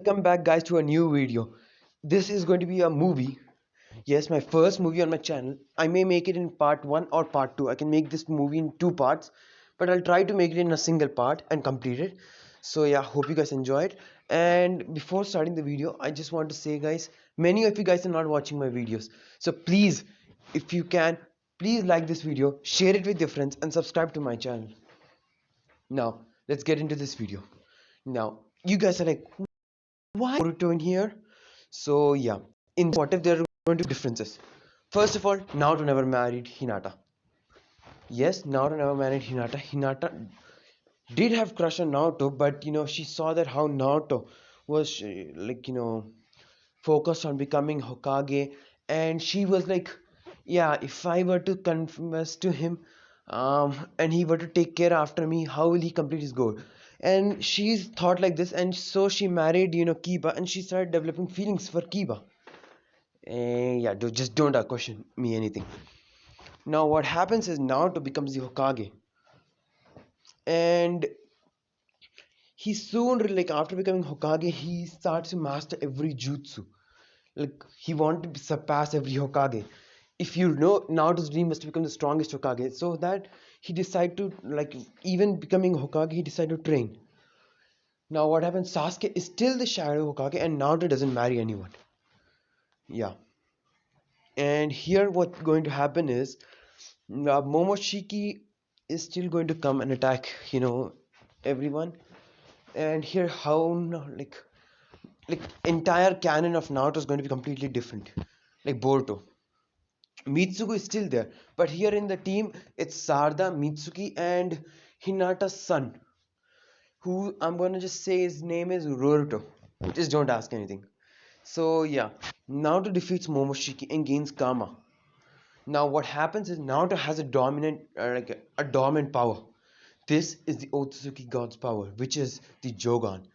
Welcome back guys to a new video. This is going to be a movie. Yes, my first movie on my channel. I may make it in part 1 or part 2. I can make this movie in two parts, but I'll try to make it in a single part and complete it. So yeah, hope you guys enjoyed. And before starting the video, I just want to say guys, many of you guys are not watching my videos. So please, if you can, please like this video, share it with your friends and subscribe to my channel. Now, let's get into this video. Now, you guys are like, why Naruto in here? So yeah, in what if there are going to be differences? First of all, Naruto never married Hinata. Yes, Naruto never married Hinata. Hinata did have crush on Naruto, but she saw that how Naruto was focused on becoming Hokage, and she was like, yeah, if I were to confess to him, and he were to take care after me, how will he complete his goal? And she's thought like this, and so she married Kiba, and she started developing feelings for Kiba. Yeah, just don't question me anything. Now what happens is Naruto becomes the Hokage, and he soon, like after becoming Hokage, he starts to master every jutsu. Like he wanted to surpass every Hokage. If you know, Naruto's dream was to become the strongest Hokage, so that he decided to, like, even becoming Hokage, he decided to train. Now what happens? Sasuke is still the shadow Hokage, and Naruto doesn't marry anyone. Yeah, and here what's going to happen is Momoshiki is still going to come and attack, everyone. And here how like entire canon of Naruto is going to be completely different. Like Boruto, Mitsuko is still there, but here in the team it's Sarda, Mitsuki, and Hinata's son, who I'm gonna just say his name is Naruto. Just don't ask anything. So yeah, Naruto defeats Momoshiki and gains Kama. Now what happens is Naruto has a dominant, a dominant power. This is the Otsutsuki God's power, which is the Jogan,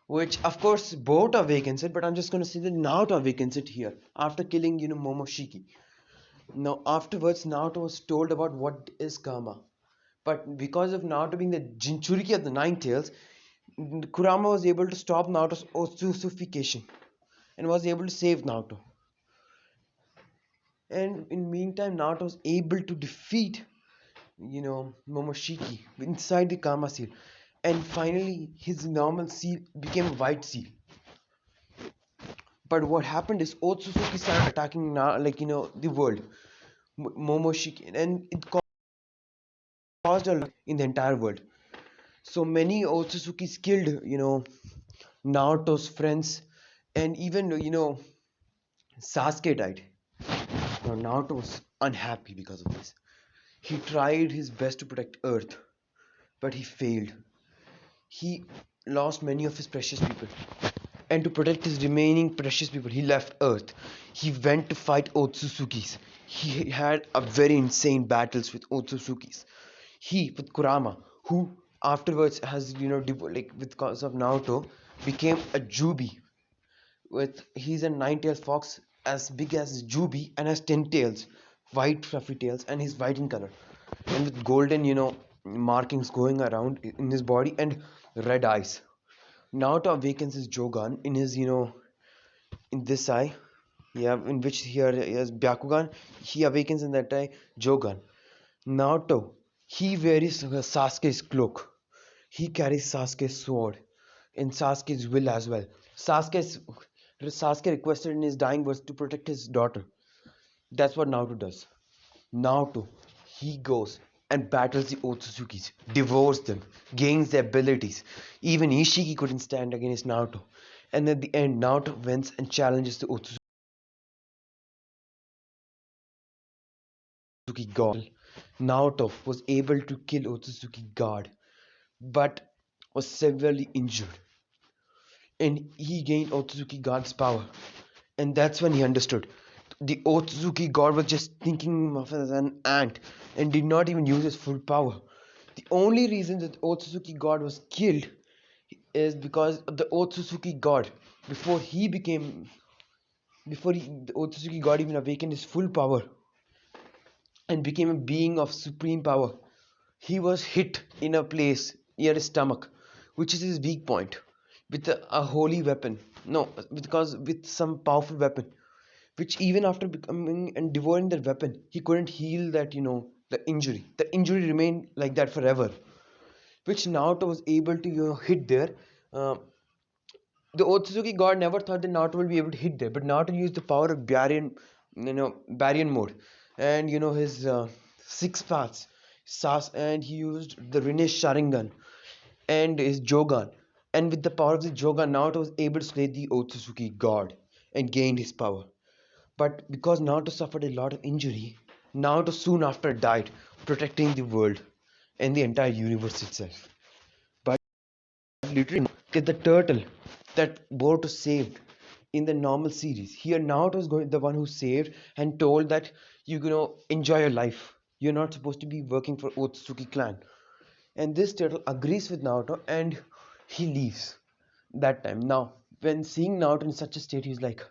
which of course Boruto awakens it, but I'm just gonna say that Naruto awakens it here after killing Momoshiki. Now afterwards Naruto was told about what is karma, but because of Naruto being the Jinchuriki of the Nine Tails, Kurama was able to stop Naruto's Otsufication and was able to save Naruto. And in meantime, Naruto was able to defeat Momoshiki inside the Kama seal, and finally his normal seal became a white seal. But what happened is Otsutsuki started attacking the world, Momoshiki, and it caused a lot in the entire world. So many Otsutsukis killed Naruto's friends, and even Sasuke died. Now Naruto was unhappy because of this. He tried his best to protect Earth, but he failed. He lost many of his precious people, and to protect his remaining precious people, he left Earth. He went to fight Otsutsukis. He had a very insane battles with Otsutsukis. He with Kurama, who afterwards has with cause of Naruto became a Jubi. With he's a nine-tailed fox as big as Jubi and has 10 tails, white fluffy tails, and he's white in color, and with golden markings going around in his body and red eyes. Naruto awakens his Jogan in his in this eye, yeah, in which here he has Byakugan. He awakens in that eye Jogan. Naruto, he wears Sasuke's cloak. He carries Sasuke's sword and Sasuke's will as well. Sasuke requested in his dying words to protect his daughter. That's what Naruto does. Naruto, he goes and battles the Otsutsukis, devours them, gains their abilities. Even Ishiki couldn't stand against Naruto. And at the end, Naruto wins and challenges the Otsutsuki god. Naruto was able to kill Otsutsuki god, but was severely injured. And he gained Otsutsuki god's power. And that's when he understood. The Otsutsuki god was just thinking of as an ant and did not even use his full power. The only reason that Otsutsuki god was killed is because of the Otsutsuki god, before he became the Otsutsuki god even awakened his full power and became a being of supreme power, he was hit in a place near his stomach, which is his weak point, with a holy weapon. No, because with some powerful weapon, which even after becoming and devouring that weapon, he couldn't heal that, the injury. The injury remained like that forever, which Naruto was able to, hit there. Uh, the Otsutsuki god never thought that Naruto will be able to hit there, but Naruto used the power of Baryon mode, and his six paths, and he used the Rinne's Sharingan and his Jogan, and with the power of the Jogan, Naruto was able to slay the Otsutsuki god and gained his power. But because Naruto suffered a lot of injury, Naruto soon after died, protecting the world and the entire universe itself. But literally, get the turtle that Boruto saved in the normal series. Here, Naruto is going the one who saved and told that enjoy your life. You're not supposed to be working for Otsutsuki clan. And this turtle agrees with Naruto and he leaves that time. Now, when seeing Naruto in such a state, he's like,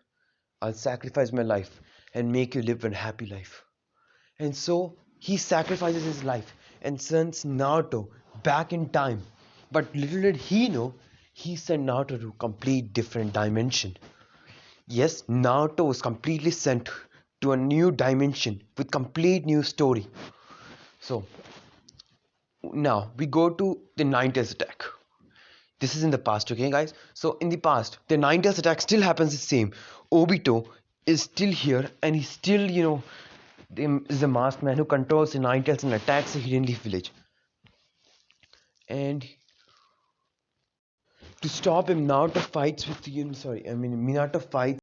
I'll sacrifice my life and make you live a happy life. And so he sacrifices his life and sends Naruto back in time. But little did he know, he sent Naruto to a complete different dimension. Yes, Naruto was completely sent to a new dimension with complete new story. So now we go to the Ninetales attack. This is in the past, okay, guys? So in the past, the Ninetales attack still happens the same. Obito is still here, and he's still, is the masked man who controls the Ninetales and attacks the Hidden Leaf village. And to stop him, Naruto fights with Minato fights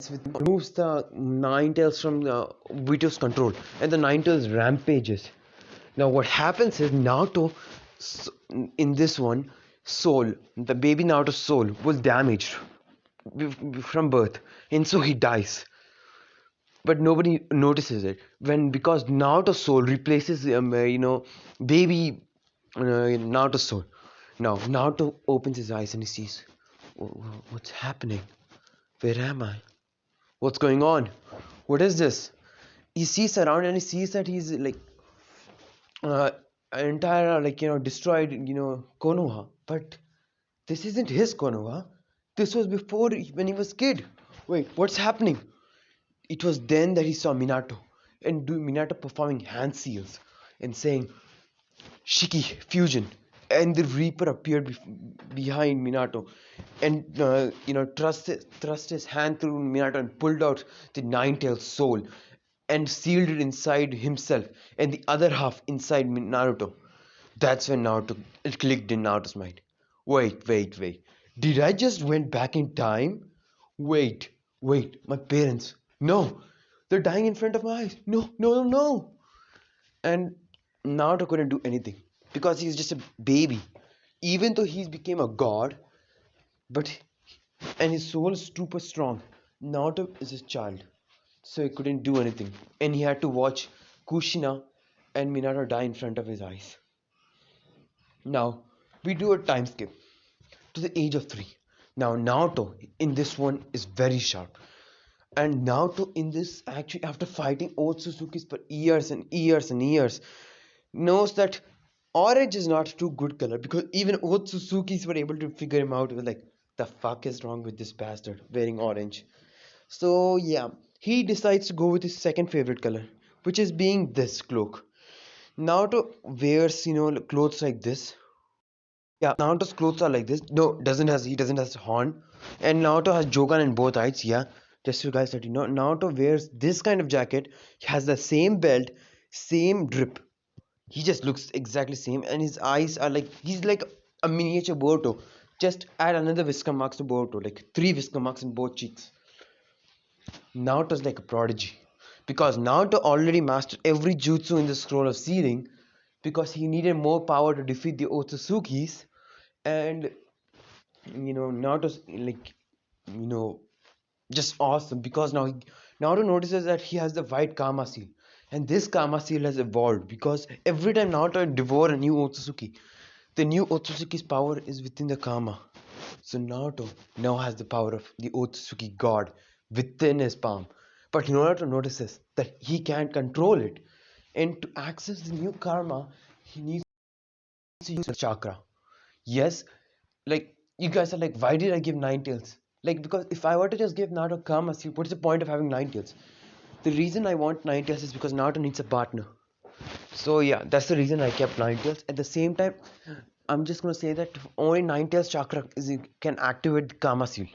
with removes the Ninetales from the Obito's control, and the Ninetales rampages. Now what happens is Naruto, in this one, soul, the baby Naruto's soul was damaged from birth, and so he dies. But nobody notices it because Naruto's soul replaces baby Naruto's soul. Now Naruto opens his eyes and he sees, what's happening? Where am I? What's going on? What is this? He sees around and he sees that he's like uh, entire destroyed Konoha, but this isn't his Konoha. This was before when he was kid. Wait, what's happening? It was then that he saw Minato and Minato performing hand seals and saying Shiki fusion, and the Reaper appeared behind Minato and thrust his hand through Minato and pulled out the Nine-Tailed soul and sealed it inside himself and the other half inside Naruto. That's when Naruto it clicked in Naruto's mind. Wait. Did I just went back in time? Wait, my parents. No, they're dying in front of my eyes. No. And Naruto couldn't do anything because he's just a baby. Even though he's became a god, but and his soul is super strong. Naruto is his child, so he couldn't do anything, and he had to watch Kushina and Minato die in front of his eyes. Now we do a time skip to the age of 3. Now Naruto in this one is very sharp. And Naruto in this actually after fighting Otsutsuki's for years and years knows that orange is not too good color because even Otsutsuki's were able to figure him out. It was like the fuck is wrong with this bastard wearing orange. So yeah, he decides to go with his second favorite color, which is being this cloak. Naruto wears clothes like this. Yeah, Naruto's clothes are like this. No, doesn't has horn, and Naruto has Jogan in both eyes. Yeah, just so you guys that you know, Naruto wears this kind of jacket. He has the same belt, same drip. He just looks exactly same, and his eyes are like he's like a miniature Boruto. Just add another whisker marks to Boruto, like 3 whisker marks in both cheeks. Naruto's like a prodigy because Naruto already mastered every jutsu in the scroll of sealing because he needed more power to defeat the Otsutsukis, and Naruto's like you know just awesome because now Naruto notices that he has the white karma seal, and this karma seal has evolved because every time Naruto devour a new Otsutsuki, the new Otsutsuki's power is within the karma. So Naruto now has the power of the Otsutsuki god within his palm. But Naruto notices that he can't control it. And to access the new karma, he needs to use the chakra. Yes, Like, you guys are like, why did I give nine tails? Like, because if I were to just give Naruto Kama, see, what's the point of having nine tails? The reason I want nine tails is because Naruto needs a partner. So yeah, that's the reason I kept nine tails. At the same time, I'm just gonna say that only nine tails chakra can activate the Kama seal,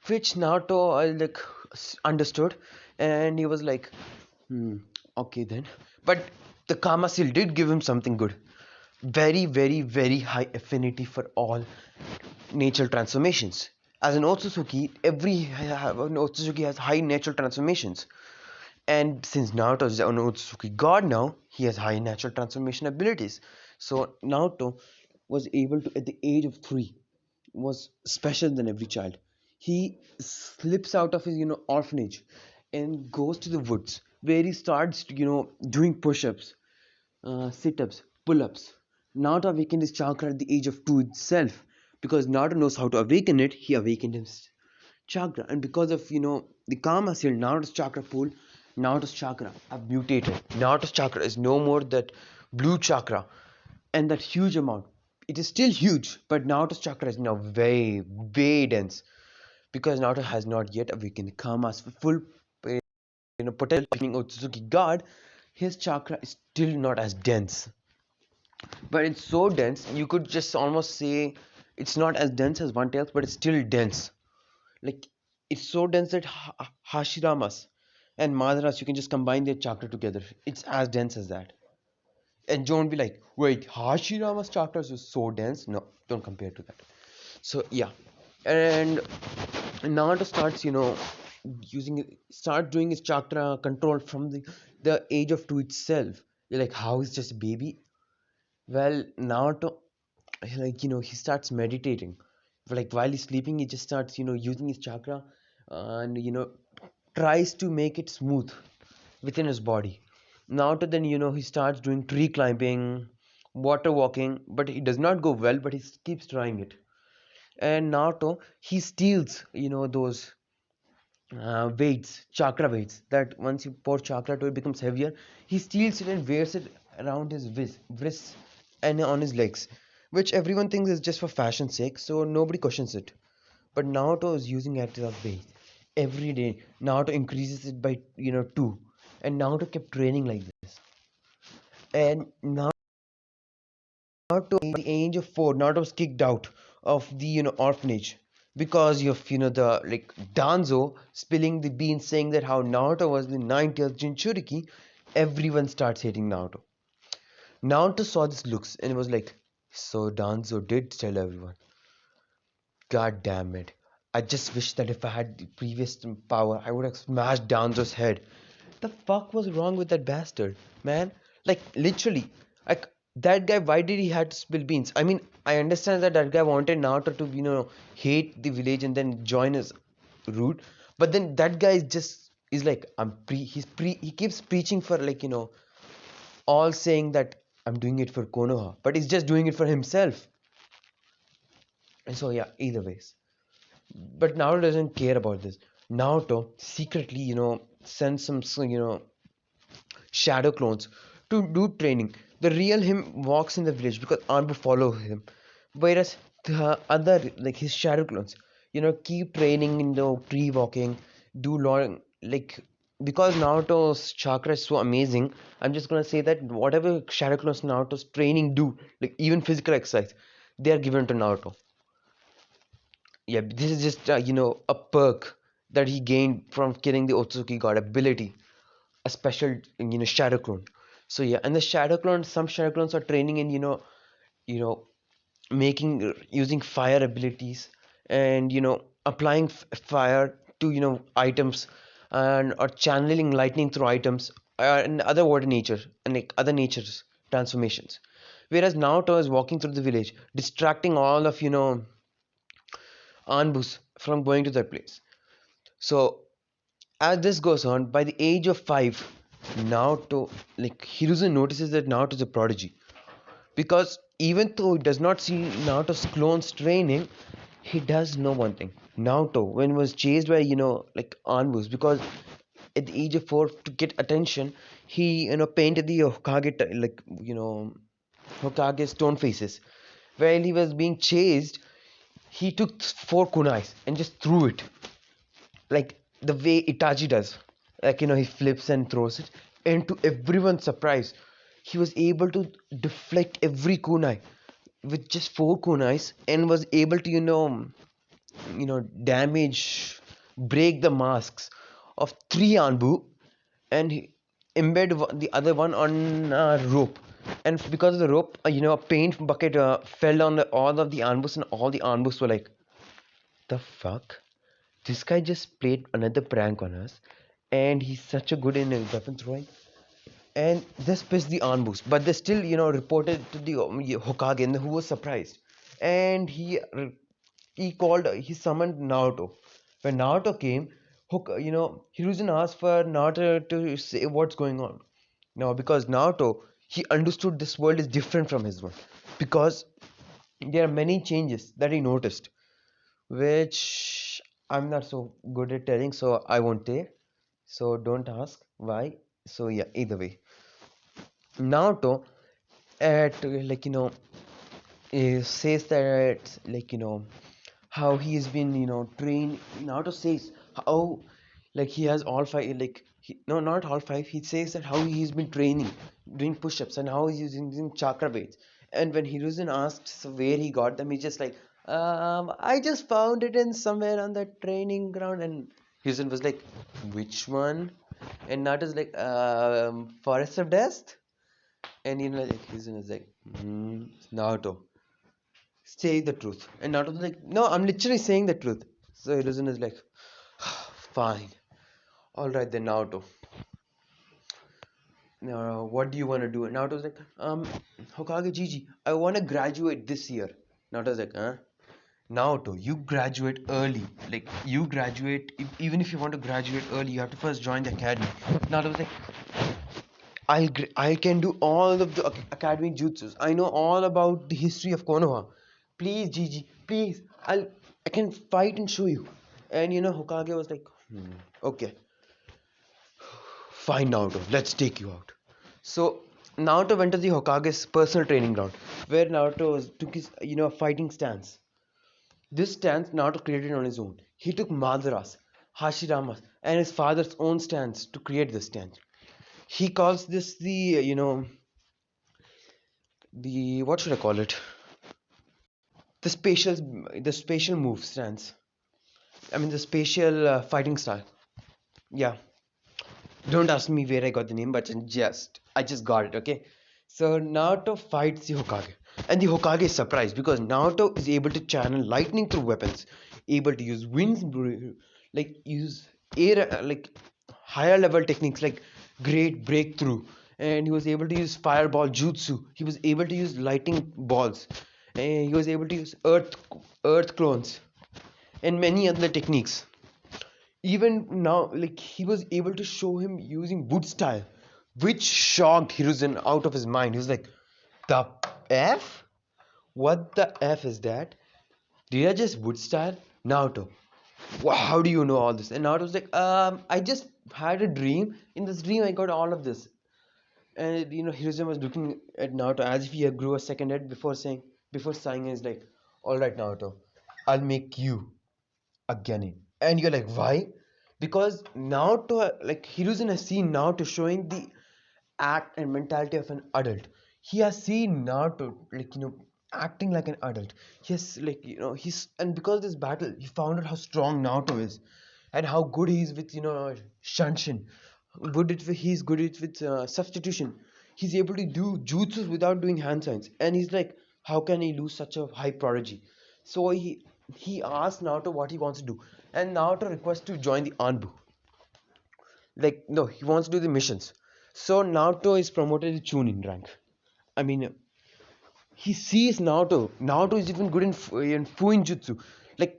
which Naruto like understood, and he was like, hmm, okay then. But the Kama seal did give him something good. Very, very, very high affinity for all natural transformations. As an Otsutsuki, every an Otsutsuki has high natural transformations. And since Naruto is an Otsutsuki god now, he has high natural transformation abilities. So Naruto was able to, at the age of 3, was special than every child. He slips out of his, orphanage and goes to the woods where he starts, doing push-ups, sit-ups, pull-ups. Naruto awakened his chakra at the age of 2 itself. Because Naruto knows how to awaken it, he awakened his chakra. And because of, the karma seal, Naruto's chakra pool, Naruto's chakra have mutated. Naruto's chakra is no more that blue chakra and that huge amount. It is still huge, but Naruto's chakra is now way, way dense. Because Naruto has not yet awakened the karma's full potential. Being Otsutsuki God, his chakra is still not as dense. But it's so dense, you could just almost say it's not as dense as one tails, but it's still dense. Like, it's so dense that Hashiramas and Madaras, you can just combine their chakra together. It's as dense as that. And don't be like, wait, Hashirama's chakras is so dense. No, don't compare to that. So yeah, and Naruto starts, start doing his chakra control from the age of 2 itself. You're like, how is just a baby? Well, Naruto, like, he starts meditating. Like, while he's sleeping, he just starts, using his chakra, and tries to make it smooth within his body. Naruto then, he starts doing tree climbing, water walking, but he does not go well, but he keeps trying it. And Naruto, he steals, those weights, chakra weights, that once you pour chakra to it becomes heavier. He steals it and wears it around his wrists and on his legs, which everyone thinks is just for fashion's sake, so nobody questions it. But Naruto is using it as a weight every day. Naruto increases it by 2, and Naruto kept training like this. And Naruto at the age of 4, Naruto was kicked out of the orphanage because of the like Danzo spilling the beans, saying that how Naruto was the 9th Jinchuriki. Everyone starts hating Naruto. Naruto saw this looks and was like, so Danzo did tell everyone. God damn it. I just wish that if I had the previous power, I would have smashed Danzo's head. The fuck was wrong with that bastard, man? Like, literally. Like, that guy, why did he have to spill beans? I mean, I understand that that guy wanted Naruto to, hate the village and then join his route. But then that guy is just, is like, he keeps preaching for, like, all saying that I'm doing it for Konoha. But he's just doing it for himself. And so, yeah, either ways. But Naruto doesn't care about this. Naruto secretly, sends some, shadow clones to do training. The real him walks in the village because Anbu follow him. Whereas the other, like his shadow clones, keep training in the tree walking, do long, like, because Naruto's chakra is so amazing, I'm just gonna say that whatever shadow clones Naruto's training do, like even physical exercise, they are given to Naruto. Yeah, this is just a perk that he gained from killing the Otsutsuki god ability, a special shadow clone. So yeah, and the shadow clones, some shadow clones are training in you know making using fire abilities, and applying fire to items, and or channeling lightning through items, and other water nature and like other nature's transformations. Whereas Naruto is walking through the village, distracting all of Anbus from going to that place. So as this goes on, by the age of 5, Naruto, like Hiruzen notices that Naruto is a prodigy. Because even though he does not see Naruto's clones training, he does know one thing. Naruto, when he was chased by, like Anbus, because at the age of 4, to get attention, he, painted the Hokage, like, Hokage stone faces. While he was being chased, he took four kunais and just threw it, like the way Itachi does. Like, he flips and throws it. And to everyone's surprise, he was able to deflect every kunai with just four kunais and was able to, damage, break the masks of three Anbu and embed the other one on a rope. And because of the rope, a paint bucket fell on all of the Anbus, and all the Anbus were like, the fuck? This guy just played another prank on us, and he's such a good in weapon throwing. And this pissed the Anbus, but they still, reported to the Hokage, and who was surprised. And he summoned Naruto. When Naruto came, Hiruzen asked for Naruto to say what's going on. Now, because Naruto, he understood this world is different from his one, because there are many changes that he noticed, which I'm not so good at telling, so I won't tell. So don't ask why. So yeah, either way, Naruto at says that, how he has been trained. Naruto says how, he has all five, no, not all five. He says that how he's been training, doing push-ups, and how he's using chakra weights. And when Hiruzen asked where he got them, he's just like, I just found it in somewhere on the training ground. And Hiruzen was like, which one? And Naruto's like, Forest of Death. And Hiruzen is like, Naruto, say the truth. And Naruto's like, no, I'm literally saying the truth. So Hiruzen is like, fine. Alright then, Naruto. What do you want to do? And Naruto's like, Hokage Gigi, I want to graduate this year. Naruto's like, huh? Naruto, you graduate early. Like, you graduate, even if you want to graduate early, you have to first join the academy. Naruto's like, I can do all of the academy jutsus. I know all about the history of Konoha. Please, Gigi, please. I can fight and show you. And Hokage was like, okay, fine, Naruto. Let's take you out. So Naruto went to the Hokage's personal training ground, where took his fighting stance. This stance Naruto created on his own. He took Madara's, Hashirama's, and his father's own stance to create this stance. He calls this the what should I call it? The spatial the spatial move stance. I mean the spatial fighting style. Yeah. Don't ask me where I got the name, but I just got it. Okay. So Naruto fights the Hokage, and the Hokage is surprised because Naruto is able to channel lightning through weapons, able to use use air, higher level techniques like great breakthrough, and he was able to use fireball jutsu. He was able to use lightning balls, and he was able to use earth clones and many other techniques. Even now, he was able to show him using wood style, which shocked Hiruzen out of his mind. He was like, the F? What the F is that? Did I just wood style? Naruto, how do you know all this? And Naruto was like, I just had a dream. In this dream, I got all of this. And Hiruzen was looking at Naruto as if he grew a second head before sighing, and he's like, alright, Naruto, I'll make you a Genin. And you're like, why? Because now Hiruzen has seen Naruto showing the act and mentality of an adult. He has seen Naruto acting like an adult. He has he's and because of this battle, he found out how strong Naruto is, and how good he is with Shanshin. He's good with substitution. He's able to do jutsus without doing hand signs, and he's like, how can he lose such a high prodigy? So he asked Naruto what he wants to do, and Naruto requests to join the Anbu. No, he wants to do the missions. So Naruto is promoted to Chunin rank. I mean, he sees Naruto. Naruto is even good in Fuin Jutsu. Like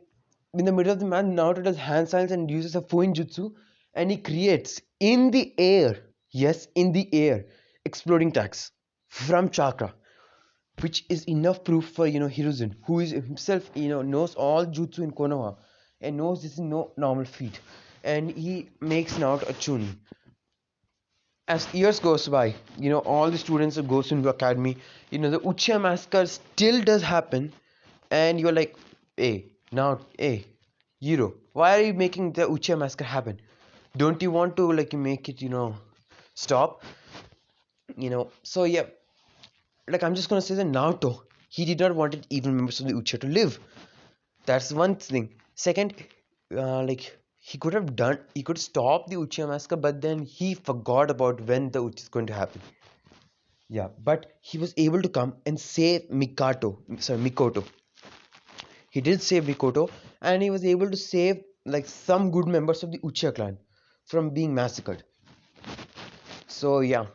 in the middle of the match, Naruto does hand signs and uses a Fuin Jutsu, and he creates in the air, yes, in the air, exploding tags from chakra, which is enough proof for Hiruzen, who is himself knows all jutsu in Konoha and knows this is no normal feat, and he makes Naruto a Chunin. As years goes by, all the students that goes into academy, the Uchiha massacre still does happen, and you're like, hey, now, hey, Hero, why are you making the Uchiha massacre happen? Don't you want to like make it, stop? So yeah, like I'm just gonna say that Naruto, he did not want even members of the Uchiha to live. That's one thing. Second, like he could stop the Uchiha massacre, but then he forgot about when the Uchiha is going to happen. Yeah, but he was able to come and save Mikoto. He did save Mikoto, and he was able to save like some good members of the Uchiha clan from being massacred. So yeah,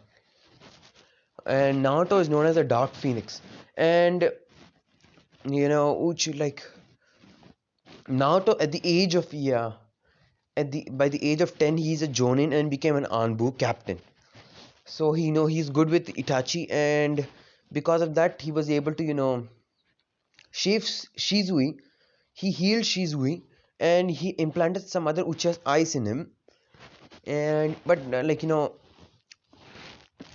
and Naruto is known as the Dark Phoenix, and Uchi like Naruto at the age of at the by the age of 10 he's a Jonin and became an Anbu captain. So he's good with Itachi, and because of that he was able to shave Shizui. He healed Shizui, and he implanted some other Uchiha's eyes in him. And but like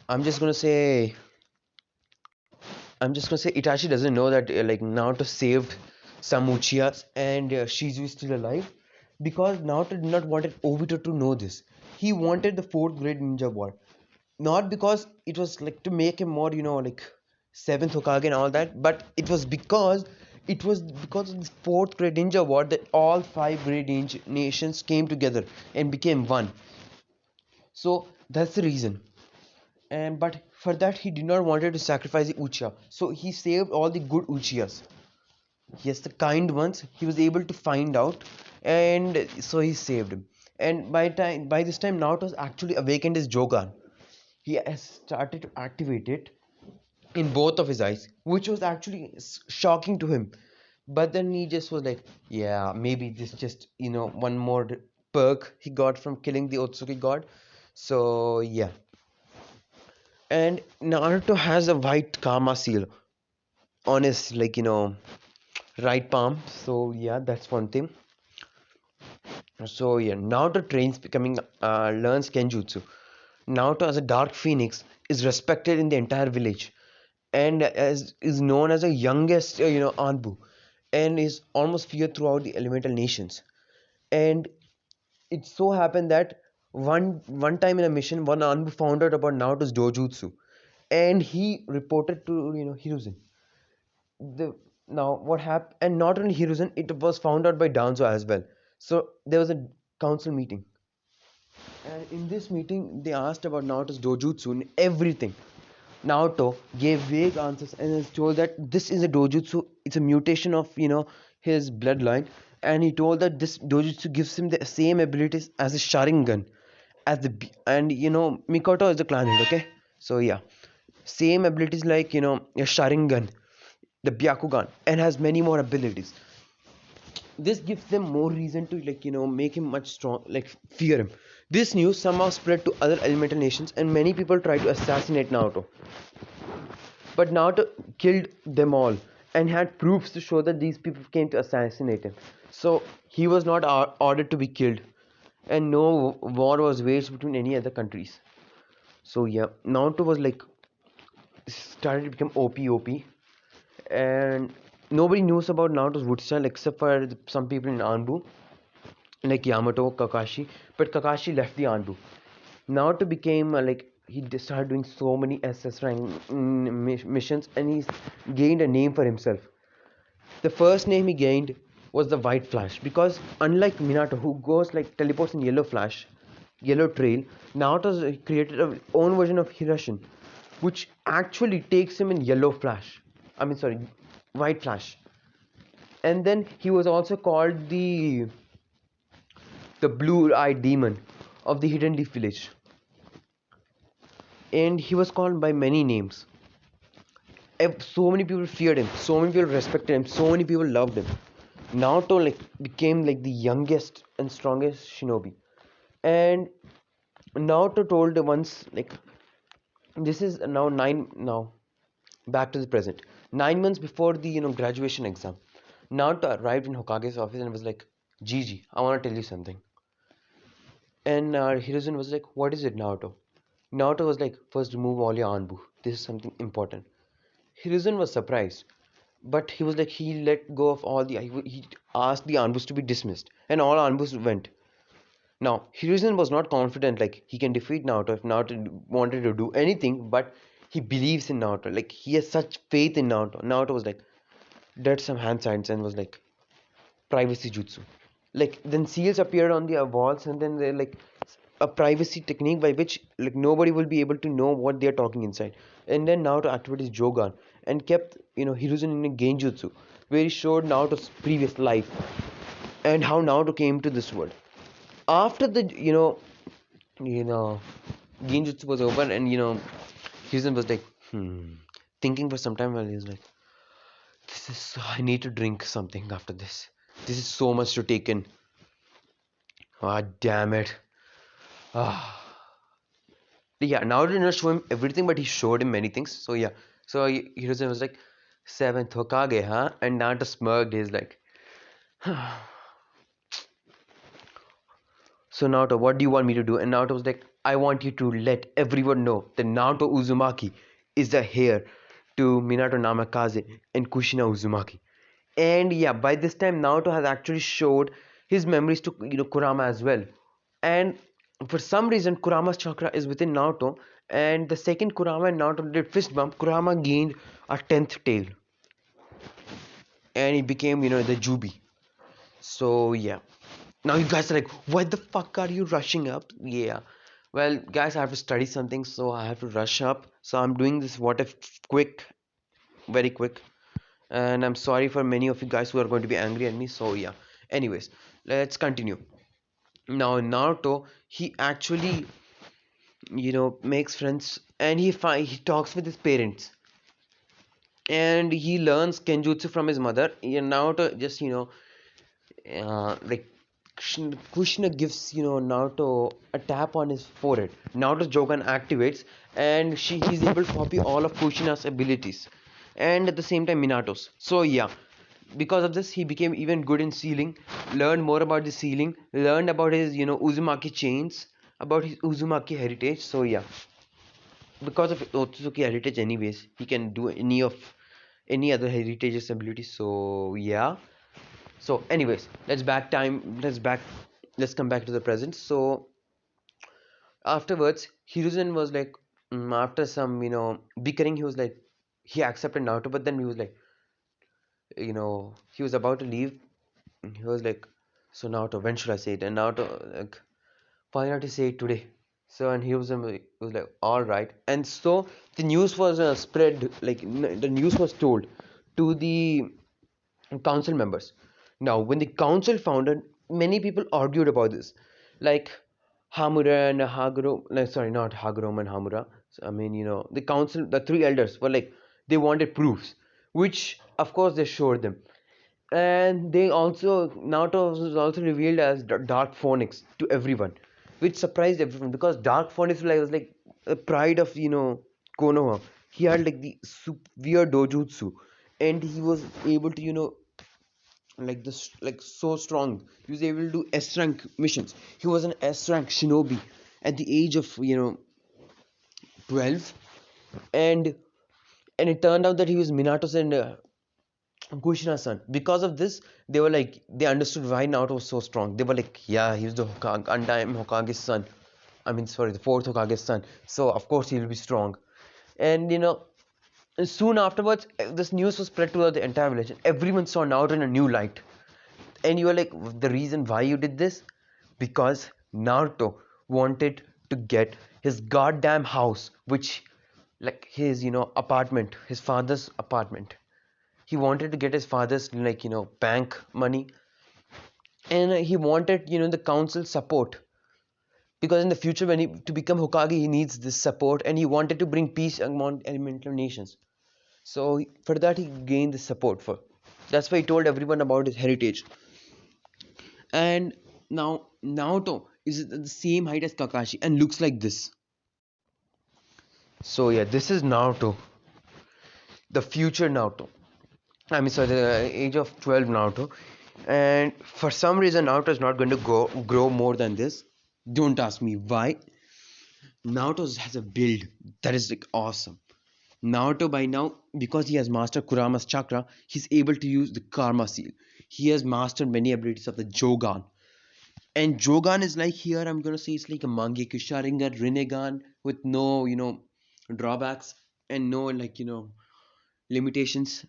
I'm just gonna say I'm just gonna say Itachi doesn't know that like Naruto saved some Uchihas, and Shizui is still alive, because Naruto did not wanted Obito to know this. He wanted the fourth grade ninja war, not because it was like to make him more like seventh Hokage and all that, but it was because of the fourth great ninja war that all five great nations came together and became one. So that's the reason. And but for that he did not wanted to sacrifice the Uchiha, so he saved all the good Uchihas. Yes, the kind ones he was able to find out, and so he saved him. And by this time Naruto has actually awakened his Jogan. He has started to activate it in both of his eyes, which was actually shocking to him. But then he just was like, yeah, maybe this just one more perk he got from killing the Otsuki god. So yeah, and Naruto has a white karma seal on his right palm. So yeah, that's one thing. So yeah, Naruto trains becoming learns Kenjutsu. Naruto as a Dark Phoenix is respected in the entire village, and as is known as the youngest Anbu, and is almost feared throughout the elemental nations. And it so happened that one time in a mission, one Anbu found out about Naruto's dojutsu, and he reported to Hiruzen. The Now what happened, and not only Hiruzen, it was found out by Danzo as well. So there was a council meeting, and in this meeting they asked about Naruto's dojutsu and everything. Naoto gave vague answers and is told that this is a dojutsu, it's a mutation of his bloodline, and he told that this dojutsu gives him the same abilities as a Sharingan, and Mikoto is the clan head, okay? So yeah, same abilities like a Sharingan, the Byakugan, and has many more abilities. This gives them more reason to make him much strong, like fear him. This news somehow spread to other elemental nations, and many people tried to assassinate Naoto. But Naruto killed them all and had proofs to show that these people came to assassinate him. So he was not ordered to be killed, and no war was waged between any other countries. So yeah, Naruto was like started to become OP, and nobody knows about Naruto's wood style except for some people in Anbu, like Yamato, Kakashi. But Kakashi left the Anbu. Naruto became like he started doing so many SS rank missions, and he's gained a name for himself. The first name he gained was the White Flash, because unlike Minato, who goes like teleports in Yellow Flash, Yellow Trail, Naruto's created a own version of Hirashin, which actually takes him in Yellow Flash. I mean, sorry, White Flash. And then he was also called the Blue-Eyed Demon of the Hidden Leaf Village, and he was called by many names. So many people feared him, so many people respected him, so many people loved him. Naruto like became like the youngest and strongest shinobi. And Naruto told once, like, this is now nine now back to the present. 9 months before the graduation exam, Naruto arrived in Hokage's office and was like, Gigi, I want to tell you something. And Hiruzen was like, what is it, Naruto? Naruto was like, first remove all your Anbu. This is something important. Hiruzen was surprised, but he was like, he let go of all the. He asked the Anbus to be dismissed, and all Anbus went. Now, Hiruzen was not confident like he can defeat Naruto if Naruto wanted to do anything, but he believes in Naruto. Like he has such faith in Naruto. Naruto was like, did some hand signs and was like, privacy jutsu. Like then seals appeared on the walls, and then they're like a privacy technique by which like nobody will be able to know what they're talking inside. And then Naruto activated his Jogan and kept Hiruzen in a genjutsu, where he showed Naruto's previous life and how Naruto came to this world. After the you know genjutsu was over, and Hiruzen was like thinking for some time, while he was like, this is, I need to drink something after this. This is so much to take in. Ah, damn it. Ah. Yeah, now did not show him everything, but he showed him many things. So yeah, so Hiruzen was like, seventh Hokage, huh? And Naruto smirked. He's like, so Naruto, what do you want me to do? And Naruto was like, I want you to let everyone know that Naruto Uzumaki is the heir to Minato Namikaze and Kushina Uzumaki. And yeah, by this time Naruto has actually showed his memories to Kurama as well. And for some reason Kurama's chakra is within Naruto, and the second Kurama and Naruto did fist bump, Kurama gained a 10th tail, and he became the Jubi. So yeah, now you guys are like, why the fuck are you rushing up? Yeah, well guys, I have to study something, so I have to rush up, so I'm doing this what if quick, very quick. And I'm sorry for many of you guys who are going to be angry at me. So yeah, anyways, let's continue. Now Naruto, he actually makes friends, and he talks with his parents, and he learns kenjutsu from his mother. Naruto just like Kushina gives Naruto a tap on his forehead. Naruto's Jogan activates, and he's able to copy all of Kushina's abilities, and at the same time Minato's. So yeah, because of this he became even good in sealing, learned more about the sealing, learned about his Uzumaki chains, about his Uzumaki heritage. So yeah, because of Otsutsuki heritage anyways, he can do any other heritage's ability. So yeah, so anyways, let's come back to the present. So afterwards Hiruzen was like, after some bickering, he was like, he accepted Naruto, but then he was like, he was about to leave. He was like, so Naruto, when should I say it? And Naruto like, why not you say it today? So and he was like, all right. And so the news was spread, like the news was told to the council members. Now, when the council found it, many people argued about this, like Hamura and Haguro. Like, sorry, not Haguro and Hamura. So, I mean, the council, the three elders were like, they wanted proofs, which of course they showed them. And they also, Naruto was also revealed as Dark Phoenix to everyone, which surprised everyone, because Dark Phoenix was like a pride of Konoha. He had like the severe dojutsu, and he was able to like this, like so strong. He was able to do S rank missions. He was an S rank shinobi at the age of 12. And and it turned out that he was Minato's and Kushina's son. Because of this, they were like, they understood why Naruto was so strong. They were like, yeah, he's the Hokage, undying Hokage's son. I mean, sorry, the fourth Hokage's son. So of course he'll be strong. And soon afterwards, this news was spread throughout the entire village. Everyone saw Naruto in a new light. And you were like, the reason why you did this? Because Naruto wanted to get his goddamn house, which, like his apartment, his father's apartment. He wanted to get his father's like bank money, and he wanted the council support, because in the future when he to become Hokage, he needs this support, and he wanted to bring peace among elemental nations. So for that he gained the support for. That's why he told everyone about his heritage. And now Naoto is at the same height as Kakashi and looks like this. So yeah, this is Naoto, the future Naoto. I mean, so the age of 12 Naruto. And for some reason, Naruto is not going to grow more than this. Don't ask me why. Naruto has a build that is like awesome. Naruto by now, because he has mastered Kurama's chakra, he's able to use the Karma Seal. He has mastered many abilities of the Jogan. And Jogan is like here, I'm gonna say it's like a Mangekyo Sharingan, Rinnegan with no, drawbacks and no limitations.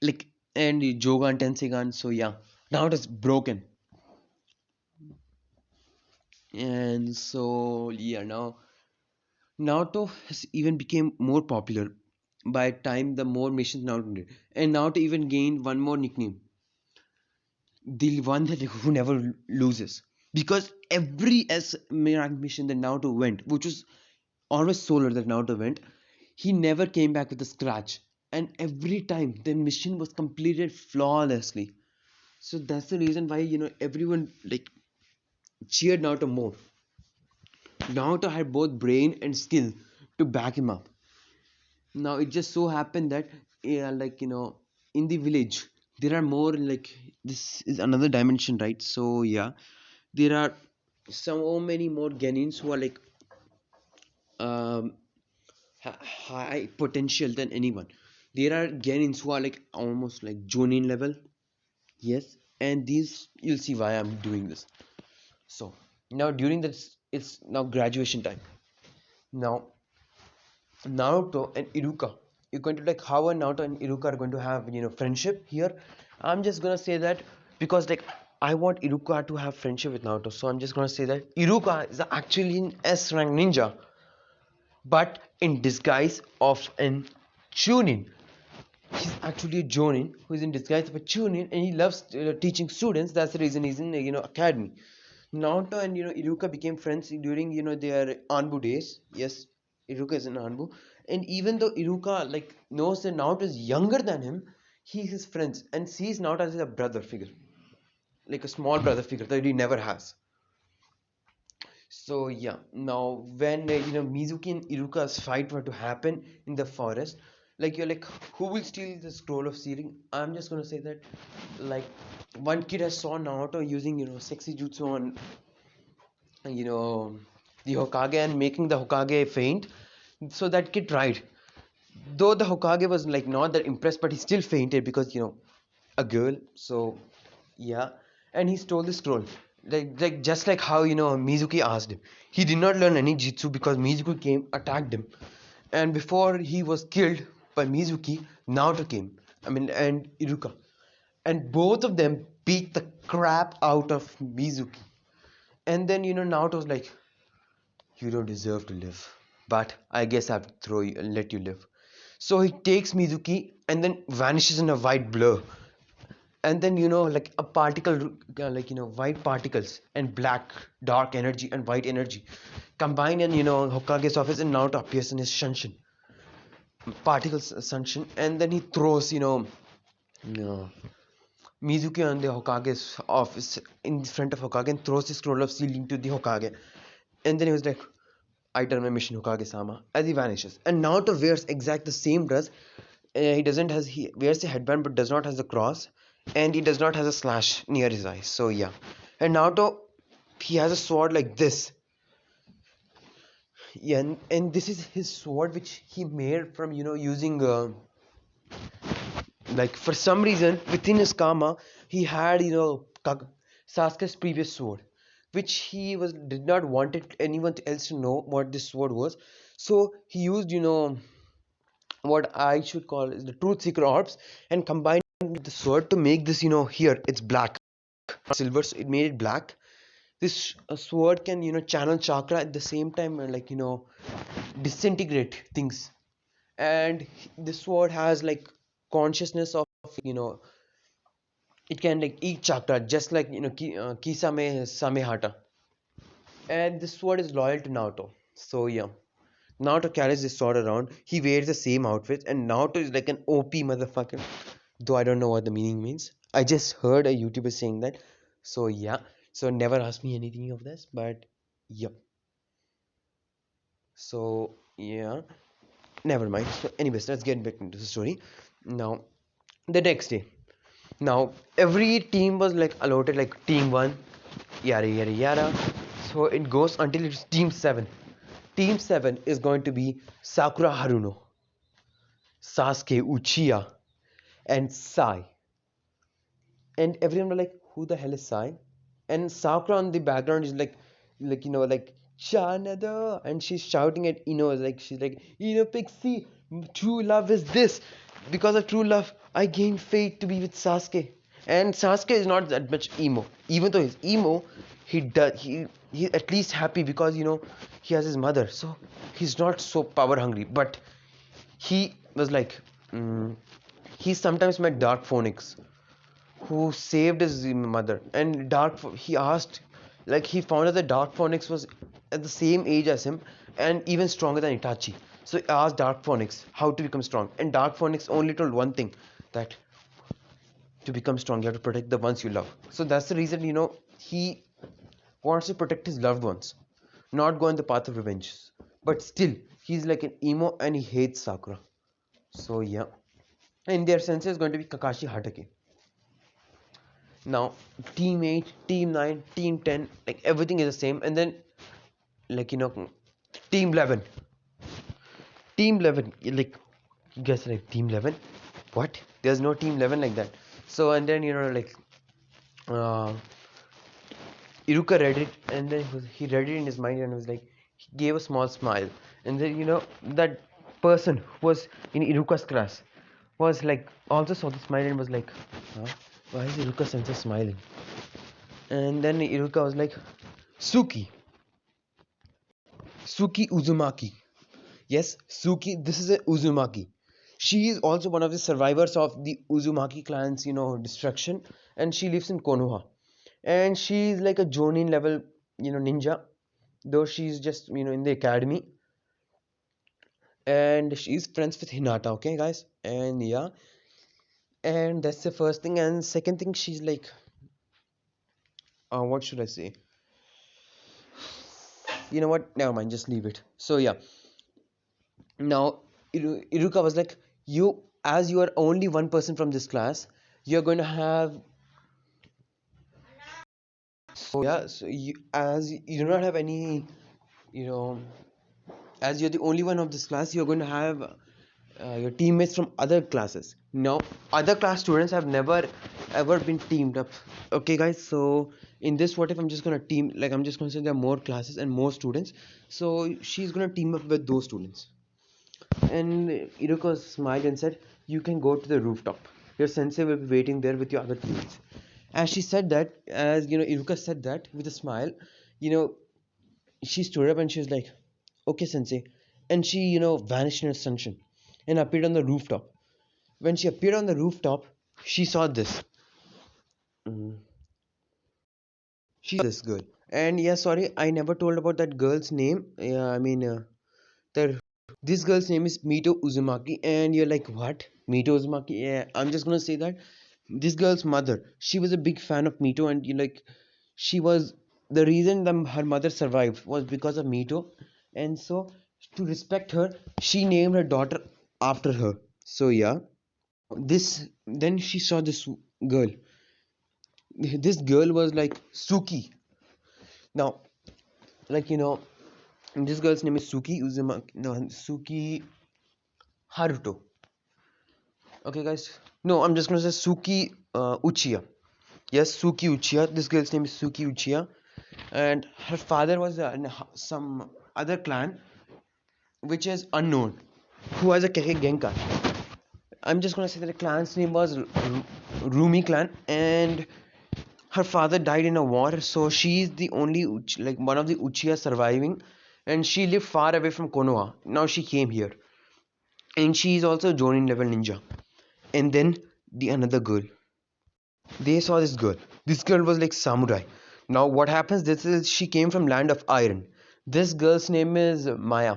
Like and the Jogan Tensegan, so yeah. Now it is broken. And so yeah, now Naruto has even became more popular by time the more missions Naruto did. And Naruto even gained one more nickname, the one that who never loses. Because every S rank mission that Naruto went, which was always solo that Naruto went, he never came back with a scratch. And every time the mission was completed flawlessly. So that's the reason why everyone like cheered Naruto more. Naruto had both brain and skill to back him up. Now it just so happened that in the village there are more like this is another dimension, right? So yeah, there are so many more Genins who are like um, high potential than anyone. There are Genins who are like almost like Jonin level. Yes, and these you'll see why I'm doing this. So now during this, it's now graduation time. Now Naruto and Iruka. You're going to like how Naruto and Iruka are going to have friendship here. I'm just gonna say that because like I want Iruka to have friendship with Naruto, so I'm just gonna say that Iruka is actually an S rank ninja, but in disguise of an Chunin. He's actually a Jonin who is in disguise of a Chunin, and he loves teaching students. That's the reason he's in academy. Naruto and Iruka became friends during their Anbu days. Yes, Iruka is an Anbu, and even though Iruka like knows that Naruto is younger than him, he is friends and sees Naruto as a brother figure, like a small brother figure that he never has. So yeah, now when Mizuki and Iruka's fight were to happen in the forest, like you're like, who will steal the scroll of sealing? I'm just gonna say that, like, one kid I saw Naruto using sexy jutsu on you know the Hokage and making the Hokage faint. So that kid tried. Though the Hokage was like not that impressed, but he still fainted because a girl. So yeah, and he stole the scroll. Like just like how Mizuki asked him. He did not learn any jutsu because Mizuki came, attacked him, and before he was killed by Mizuki, Naruto came. I mean, and Iruka, and both of them beat the crap out of Mizuki. And then Naruto was like, "You don't deserve to live, but I guess I have to throw you and let you live." So he takes Mizuki and then vanishes in a white blur. And then like a particle white particles and black dark energy and white energy combine in Hokage's office, and Naruto appears in his Shanshin particles Shanshin, and then he throws uh, Mizuki on the Hokage's office in front of Hokage and throws the scroll of sealing to the Hokage, and then he was like, "I done my mission, Hokage-sama," as he vanishes. And Naruto wears exact the same dress. He doesn't has he wears a headband but does not has a cross, and he does not has a slash near his eye. So yeah, and Naruto, he has a sword like this. Yeah, and this is his sword which he made from using like for some reason within his karma he had Sasuke's previous sword, which he was did not wanted anyone else to know what this sword was. So he used what I should call is the truth seeker orbs and combined with the sword to make this here it's black, silver, so it made it black. This sword can channel chakra at the same time, disintegrate things. And this sword has like consciousness of you know it can like eat chakra just like Kisame Samehata. And this sword is loyal to Naruto. So yeah, Naruto carries this sword around. He wears the same outfit, and Naruto is like an OP motherfucker. Though I don't know what the meaning means. I just heard a YouTuber saying that. So yeah. So never ask me anything of this, but yep. So yeah. Never mind. So anyways, let's get back into the story. Now the next day. Now every team was like allotted like team one, yada yada yada. So it goes until it's team seven. Team 7 is going to be Sakura Haruno, Sasuke Uchiha, and Sai. And everyone were like, who the hell is Sai? And Sakura on the background is like Shanada, and she's shouting at she's like, Pixie, true love is this. Because of true love, I gained fate to be with Sasuke. And Sasuke is not that much emo. Even though he's emo, he at least happy because he has his mother, so he's not so power hungry. But he was like, he sometimes met Dark Phoenix, who saved his mother. And he asked, like, he found out that Dark Phoenix was at the same age as him and even stronger than Itachi. So he asked Dark Phoenix how to become strong, and Dark Phoenix only told one thing, that to become strong you have to protect the ones you love. So that's the reason he wants to protect his loved ones, not go on the path of revenge. But still, he's like an emo and he hates Sakura. So yeah, and their sensei is going to be Kakashi Hatake. Now, team 8, team 9, team 10, like everything is the same. And then, like, team 11. Team 11, like, you guys are like, team 11? What? There's no team 11 like that. So, and then, uh, Iruka read it, and then he read it in his mind and was like, he gave a small smile. And then, that person who was in Iruka's class was like, also saw the smile and was like, huh? Why is Iruka sensei smiling? And then Iruka was like, Suki. Suki Uzumaki. Yes, Suki, this is a Uzumaki. She is also one of the survivors of the Uzumaki clan's, destruction. And she lives in Konoha. And she is like a Jonin level, ninja. Though she's just, in the academy. And she's friends with Hinata, okay, guys? And yeah. And that's the first thing. And second thing, she's like, what should I say? You know what? Never mind, just leave it. So yeah. Now Iruka was like, as you are only one person from this class, you're going to have. So yeah, so as you do not have any, you know, as you're the only one of this class, you're going to have your teammates from other classes. Now, other class students have never ever been teamed up. Okay, guys. So in this, what if I'm just gonna I'm just gonna say there are more classes and more students. So she's gonna team up with those students. And Iruko smiled and said, you can go to the rooftop. Your sensei will be waiting there with your other teammates. As she said that, as Iruka said that with a smile, you know, she stood up and she was like, okay, sensei. And she, vanished in a sunshine and appeared on the rooftop. When she appeared on the rooftop, she saw this. Mm. She saw this girl. And yeah, sorry, I never told about that girl's name. Yeah, I mean, the this girl's name is Mito Uzumaki, and you're like, what? Mito Uzumaki? Yeah, I'm just gonna say that this girl's mother, she was a big fan of Mito, and she was the reason her mother survived was because of Mito, and so to respect her, she named her daughter after her. So yeah, this then she saw this girl. This girl was like Suki. Now, like this girl's name is Suki Uzumaki. No, Suki Haruto. Okay, guys. No, I'm just gonna say Suki Uchiha. Yes, Suki Uchiha. This girl's name is Suki Uchiha, and her father was in some other clan, which is unknown, who has a Keke Genkai. I'm just gonna say that the clan's name was Rumi clan, and her father died in a war, so she's the only one of the Uchiha surviving, and she lived far away from Konoha. Now she came here, and she is also a Jonin level ninja. And then the another girl, they saw this girl was like samurai. Now what happens, this is she came from land of iron. This girl's name is Maya.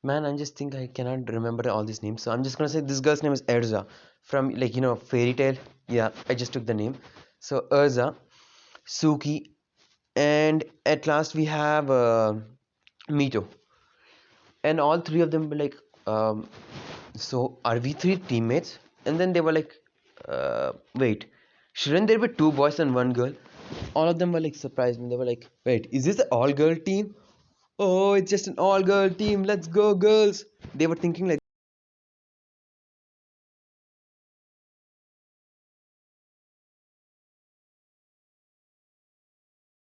Man, I just think I cannot remember all these names, so I'm just gonna say this girl's name is Erza, from fairy tale. Yeah, I just took the name. So Erza, Suki, and at last we have Mito, and all three of them were like, so are we three teammates? And then they were like, wait, shouldn't there be two boys and one girl? All of them were like surprised, and they were like, wait, is this the all girl team? Oh, it's just an all-girl team. Let's go, girls. They were thinking like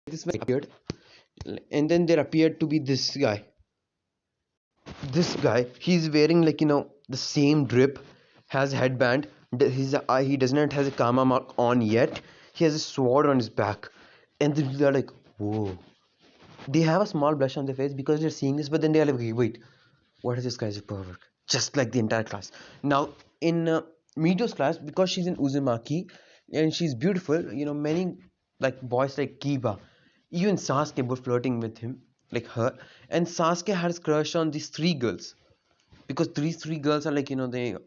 this when appeared, and then there appeared to be this guy. This guy, he's wearing like the same drip, has headband. His he does not has a karma mark on yet. He has a sword on his back, and they're like, whoa. They have a small blush on their face because they're seeing this, but then they're like, wait, what is this guy's a pervert? Just like the entire class. Now, in Mito's class, because she's in Uzumaki and she's beautiful, many like boys like Kiba, even Sasuke were flirting with him, like her. And Sasuke had his crush on these three girls because these three girls are like, the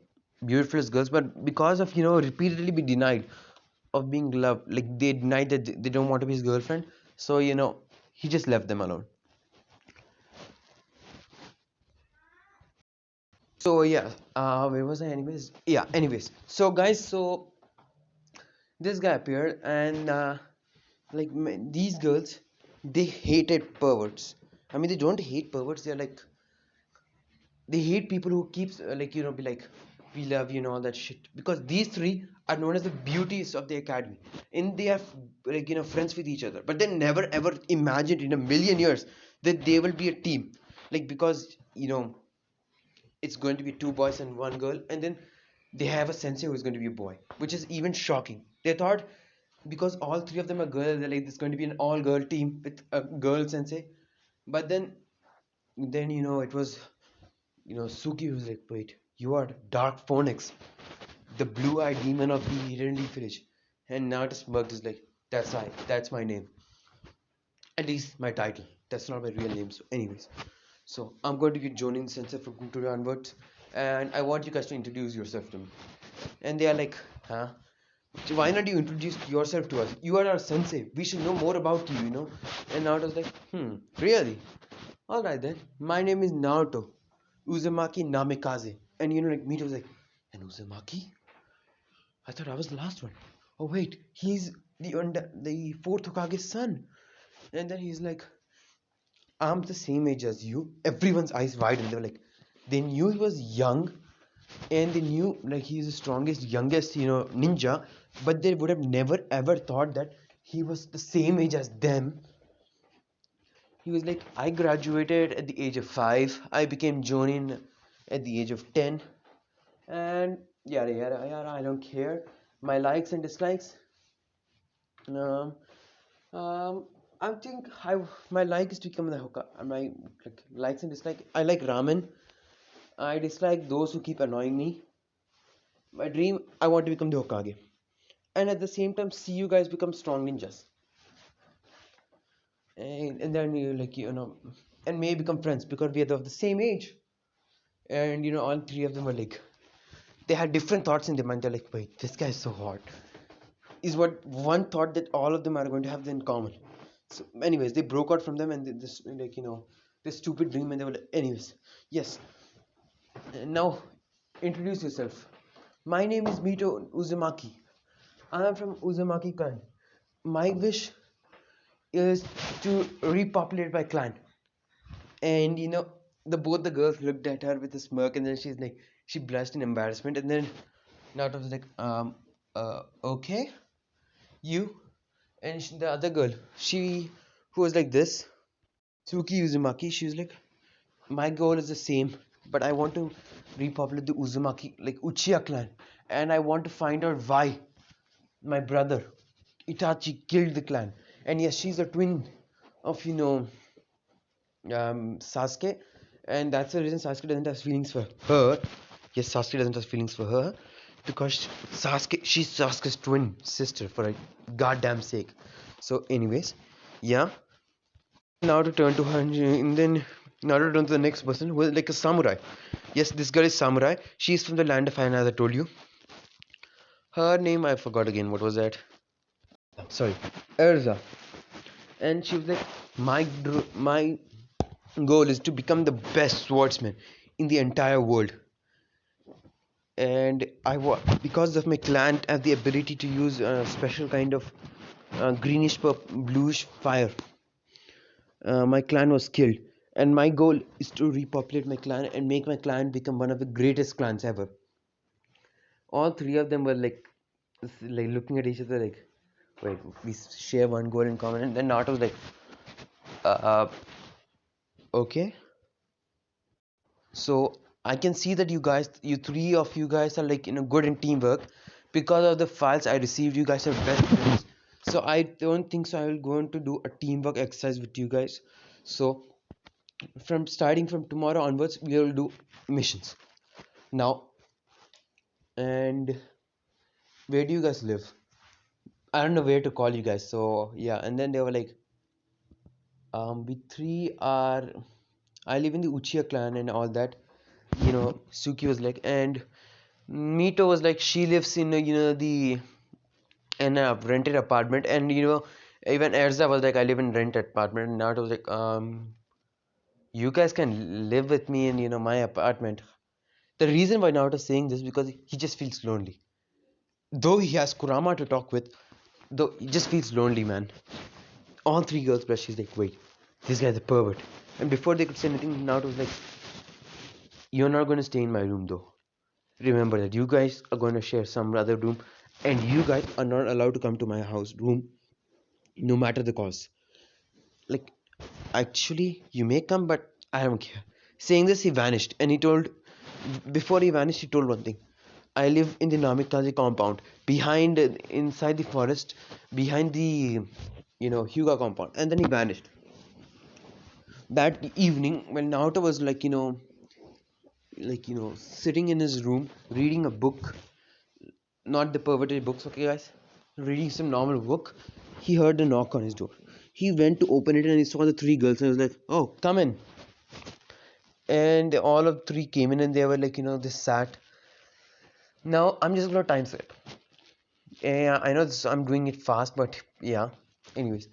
beautifulest girls, but because of, repeatedly be denied of being loved, like they denied that they don't want to be his girlfriend. So, he just left them alone. So yeah, where was I? Anyways, yeah. Anyways, so guys, so this guy appeared, and like these girls, they hated perverts. I mean, they don't hate perverts. They're like they hate people who keeps like be like we love you and all that shit. Because these three are known as the beauties of the academy, and they are like friends with each other. But they never ever imagined in a million years that they will be a team. Like because it's going to be two boys and one girl, and then they have a sensei who's going to be a boy, which is even shocking. They thought because all three of them are girls, they're like this is going to be an all girl team with a girl sensei. But then it was Suki was like, wait, you are Dark Phoenix, the blue-eyed demon of the Hidden Leaf Village. And now it smirked is like, that's my name, at least my title. That's not my real name. So anyways, so I'm going to be joining Sensei from today onwards, and I want you guys to introduce yourself to me. And they are like, huh? Why not you introduce yourself to us? You are our sensei. We should know more about you. And Naruto was like, really? Alright then. My name is Naruto. Uzumaki Namikaze. And like Mito was like, and Uzumaki? I thought I was the last one. Oh wait, he's the fourth Hokage's son. And then he's like, I'm the same age as you. Everyone's eyes wide, and they were like, they knew he was young, and they knew like he's the strongest, youngest, ninja, but they would have never ever thought that he was the same age as them. He was like, I graduated at the age of 5. I became Jonin at the age of 10, and yada yada yada. I don't care. My likes and dislikes. Um, I think my like is to become the Hokage. My like likes and dislikes. I like ramen. I dislike those who keep annoying me. My dream, I want to become the Hokage. And at the same time, see you guys become strong ninjas. And then you and may become friends because we are of the same age. And all three of them were like, they had different thoughts in their mind. They're like, wait, this guy is so hot. Is what one thought that all of them are going to have in common. So, anyways, they broke out from them and this this stupid dream, and they were like, anyways, yes. Now, introduce yourself. My name is Mito Uzumaki. I am from Uzumaki clan. My wish is to repopulate my clan. And the both the girls looked at her with a smirk, and then she's like, she blushed in embarrassment, and then Naruto was like, okay, you. And the other girl, who was like this, Suki Uzumaki, she was like, my goal is the same, but I want to repopulate the Uzumaki, like Uchiha clan, and I want to find out why my brother Itachi killed the clan. And yes, she's a twin of Sasuke, and that's the reason Sasuke doesn't have feelings for her. Yes, Sasuke doesn't have feelings for her because she's Sasuke's twin sister for a goddamn sake. So, anyways, yeah. Now to turn to her, and then now to turn to the next person who is like a samurai. Yes, this girl is samurai. She's from the land of Fire, as I told you. Her name I forgot again. What was that? Sorry, Erza. And she was like, my goal is to become the best swordsman in the entire world. And because of my clan have the ability to use a special kind of greenish bluish fire. My clan was killed, And my goal is to repopulate my clan and make my clan become one of the greatest clans ever. All three of them were like looking at each other like, wait, we share one goal in common. And then Naruto was like, uh, okay. So I can see that you three of you guys are like good in teamwork. Because of the files I received, you guys are best friends. So I don't think so I will going to do a teamwork exercise with you guys. So from starting from tomorrow onwards, we will do missions. Now, and where do you guys live? I don't know where to call you guys. So yeah, and then they were like, we three are. I live in the Uchiha clan and all that. Suki was like, and Mito was like, she lives in the in a rented apartment, and even Erza was like, I live in rented apartment. And Naruto was like, you guys can live with me in my apartment. The reason why Naruto is saying this because he just feels lonely. Though he has Kurama to talk with, though he just feels lonely, man. All three girls plus she's like, wait, this guy's a pervert. And before they could say anything, Naruto was like, you're not going to stay in my room though. Remember that you guys are going to share some other room, and you guys are not allowed to come to my house room no matter the cause. Like, actually, you may come, but I don't care. Saying this, he vanished, and before he vanished, he told one thing. I live in the Namikaze compound, inside the forest, behind the, Hyuga compound, and then he vanished. That evening, when Naoto was sitting in his room, reading a book, not the perverted books, okay, guys, reading some normal book, he heard a knock on his door. He went to open it and he saw the three girls and he was like, oh, come in. And all of three came in and they were like, they sat. Now, I'm just gonna time set. Yeah, I know this, I'm doing it fast, but yeah. Anyways,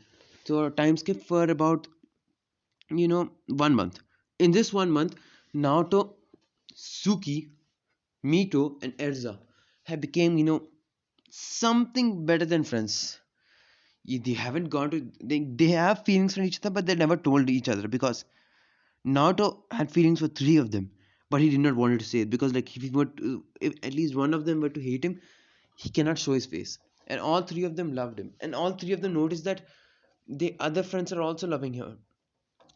so time skip for about 1 month. In this 1 month, Naoto, Suki, Mito, and Erza have become something better than friends. They haven't gone to they have feelings for each other, but they never told each other because Naruto had feelings for three of them, but he did not want to say it because like if at least one of them were to hate him, he cannot show his face. And all three of them loved him, and all three of them noticed that the other friends are also loving him,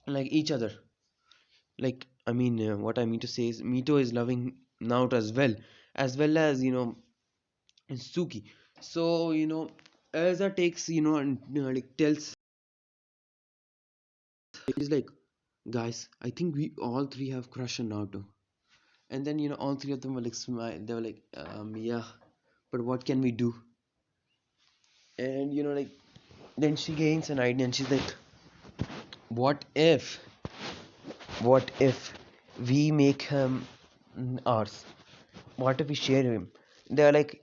like each other. Like I mean, what I mean to say is Mito is loving Naruto as well as Suki. So Erza takes and like tells he's like, guys, I think we all three have crush on Naruto. And then all three of them were like smile. They were like, yeah, but what can we do? And like then she gains an idea and she's like, what if, what if we make him ours? What if we share him? They're like,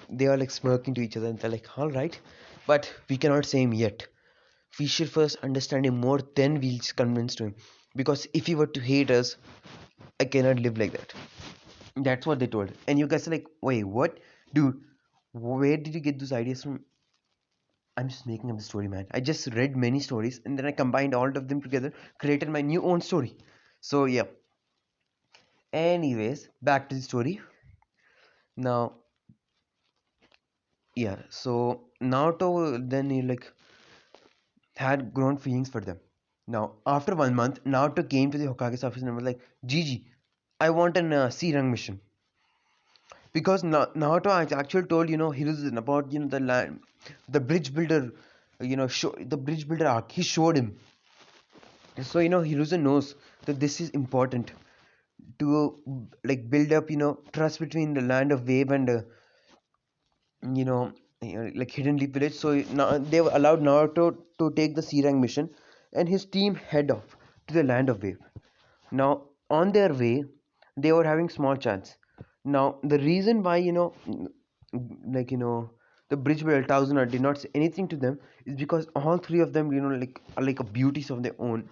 they are like smirking to each other and they're like, all right, but we cannot say him yet. We should first understand him more, then we'll convince to him. Because if he were to hate us, I cannot live like that. That's what they told. And you guys are like, wait, what? Dude, where did you get those ideas from? I'm just making up the story, man. I just read many stories and then I combined all of them together, created my new own story. So, yeah. Anyways, back to the story. Now, yeah. So, Naruto then he like had grown feelings for them. Now, after 1 month, Naruto came to the Hokage's office and was like, Gigi, I want an C rank mission. Because Naruto actually told Hiruzen about the land, the bridge builder, the bridge builder arc. He showed him, so Hiruzen knows that this is important to like build up trust between the land of wave and you know like hidden leaf village. So now they allowed Naruto to take the C rank mission, and his team head off to the land of wave. Now on their way, they were having small chance. Now the reason why like the bridge builder Tauzuna did not say anything to them is because all three of them like are like a beauties of their own.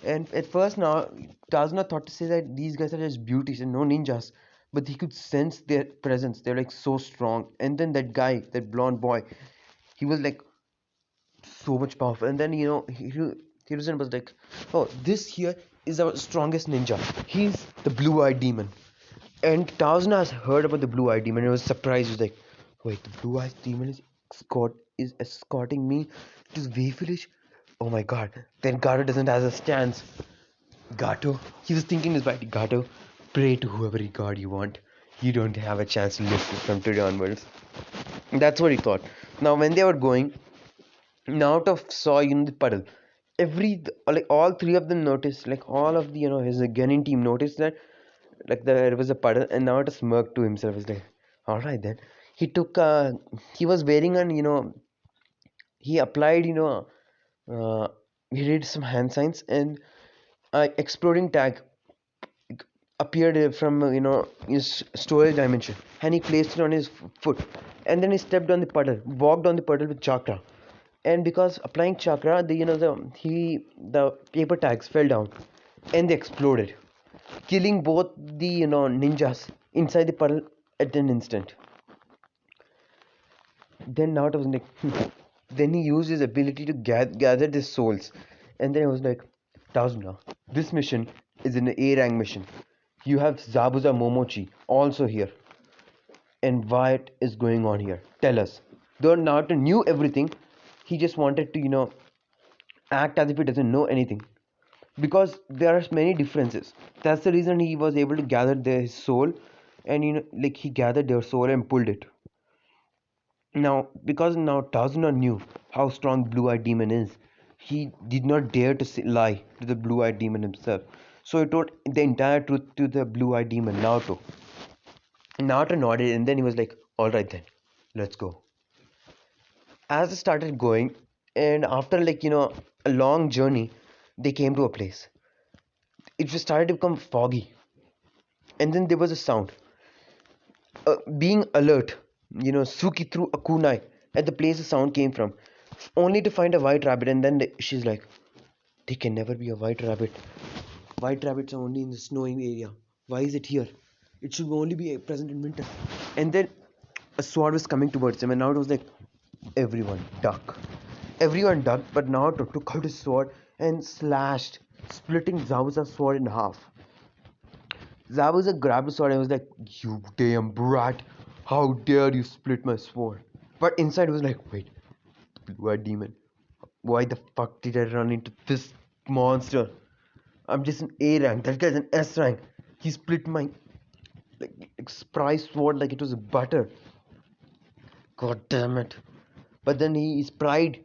And at first now Tazuna thought to say that these guys are just beauties and no ninjas, but he could sense their presence. They're like so strong. And then that guy, that blonde boy, he was like so much powerful. And then Hiruzen was like, oh, this here is our strongest ninja. He's the blue-eyed demon. And Tazuna has heard about the blue-eyed demon and was surprised. He was like, wait, the blue-eyed demon is escorting me to the Wave Village? Oh my god. Then Gato doesn't have a stance. Gato, he was thinking this right. Gato, pray to whoever god you want. You don't have a chance to live from today onwards. That's what he thought. Now, when they were going, Naruto saw the puddle. Like all three of them noticed, like all of the his Genin team noticed that like there was a puddle, and Naruto smirked to himself. He's like, all right then. He took he was wearing an he applied uh, he did some hand signs, and exploding tag appeared from his storage dimension, and he placed it on his foot, and then he stepped on the puddle, walked on the puddle with chakra, and because applying chakra, the paper tags fell down, and they exploded, killing both the ninjas inside the puddle at an instant. Then Naruto was like, then he used his ability to gather the souls, and then he was like, Tazuna, this mission is an A rank mission. You have Zabuza Momochi also here, and what is going on here? Tell us. Though Naruto knew everything, he just wanted to act as if he doesn't know anything, because there are many differences. That's the reason he was able to gather their soul, and like he gathered their soul and pulled it. Now, because now Tazuna knew how strong Blue-Eyed Demon is, he did not dare to lie to the Blue-Eyed Demon himself. So he told the entire truth to the Blue-Eyed Demon, Naruto. Naruto nodded, and then he was like, alright then, let's go. As they started going, and after a long journey, they came to a place. It just started to become foggy, and then there was a sound. Being alert, Suki threw a kunai at the place the sound came from, only to find a white rabbit. And then she's like, "They can never be a white rabbit. White rabbits are only in the snowing area. Why is it here? It should only be present in winter." And then a sword was coming towards him, and now it was like, everyone duck. Everyone ducked, but Naruto took out his sword and slashed, splitting Zabuza's sword in half. Zabuza grabbed the sword and was like, "You damn brat! How dare you split my sword?" But inside was like, "Wait, blue-eyed demon. Why the fuck did I run into this monster? I'm just an A rank. That guy's an S rank. He split my prize sword like it was butter. God damn it!" But then his pride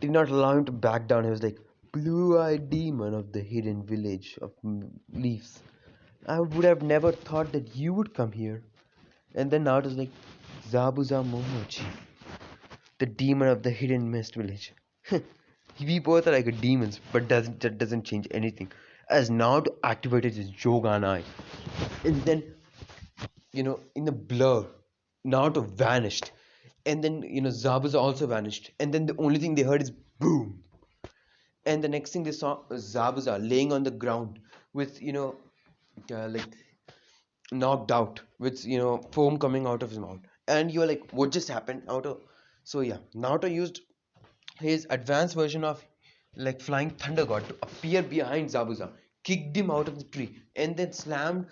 did not allow him to back down. He was like, "Blue-eyed demon of the hidden village of leaves. I would have never thought that you would come here." And then now it was like, Zabuza Momochi, the demon of the hidden mist village. We both are like demons, but that doesn't change anything. As Naruto activated his Joganai, and then in the blur, Naruto vanished, and then Zabuza also vanished, and then the only thing they heard is boom, and the next thing they saw was Zabuza laying on the ground with like knocked out with foam coming out of his mouth, and you're like, what just happened? Naruto. So yeah, Naruto used his advanced version of like flying thunder god to appear behind Zabuza, kicked him out of the tree, and then slammed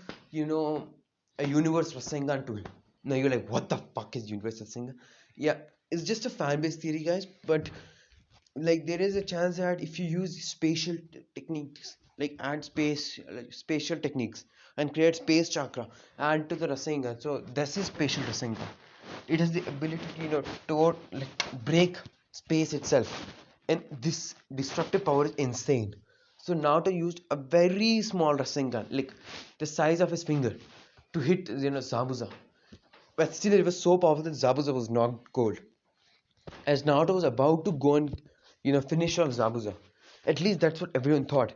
a universe Rasengan to him. Now you're like, what the fuck is universe Rasengan? Yeah, it's just a fan base theory, guys, but like there is a chance that if you use spatial techniques, like add spatial techniques and create space chakra, add to the Rasengan. So this is spatial Rasengan. It has the ability to break space itself, and this destructive power is insane. So Naruto used a very small Rasengan, like the size of his finger, to hit Zabuza, but still it was so powerful that Zabuza was knocked cold. As Naruto was about to go and finish off Zabuza, at least that's what everyone thought,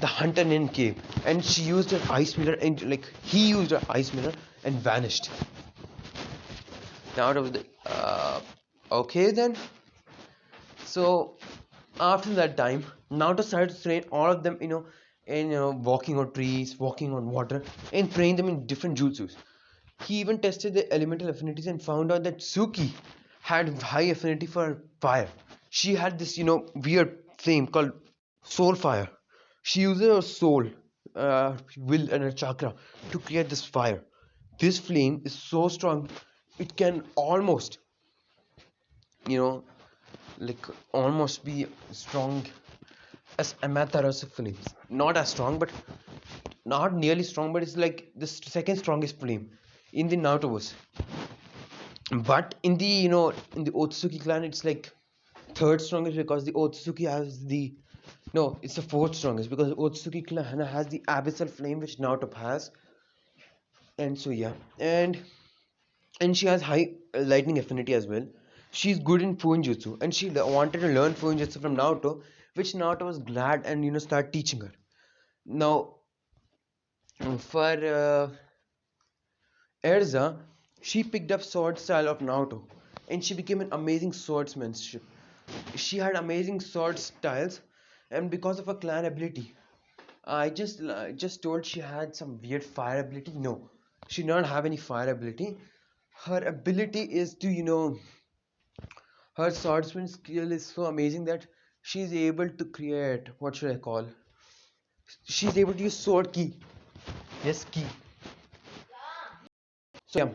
the hunter nin came, and she used her ice mirror, and he used her ice mirror and vanished. Naruto was like, okay then. So after that time, Naruto started to train all of them, in walking on trees, walking on water, and train them in different jutsus. He even tested the elemental affinities and found out that Suki had high affinity for fire. She had this, weird flame called soul fire. She uses her soul, will, and her chakra to create this fire. This flame is so strong, it can almost, you know, like almost be strong as Amaterasu flames. Not as strong, but not nearly strong, but it's like the second strongest flame in the Narutoverse. But in the in the Otsutsuki clan, it's like third strongest because the Otsutsuki has the no, it's the fourth strongest because the Otsutsuki clan has the abyssal flame which Naruto has, and so yeah, and she has high lightning affinity as well. She's good in Fuinjutsu, and she wanted to learn Fuinjutsu from Naruto, which Naruto was glad and start teaching her. Now, for Erza, she picked up sword style of Naruto, and she became an amazing swordsmanship. She had amazing sword styles, and because of her clan ability, I just told she had some weird fire ability. No, she did not have any fire ability. Her ability is to her swordsman skill is so amazing that she's able to create, what should I call? She's able to use sword key. Yes, key. So yeah,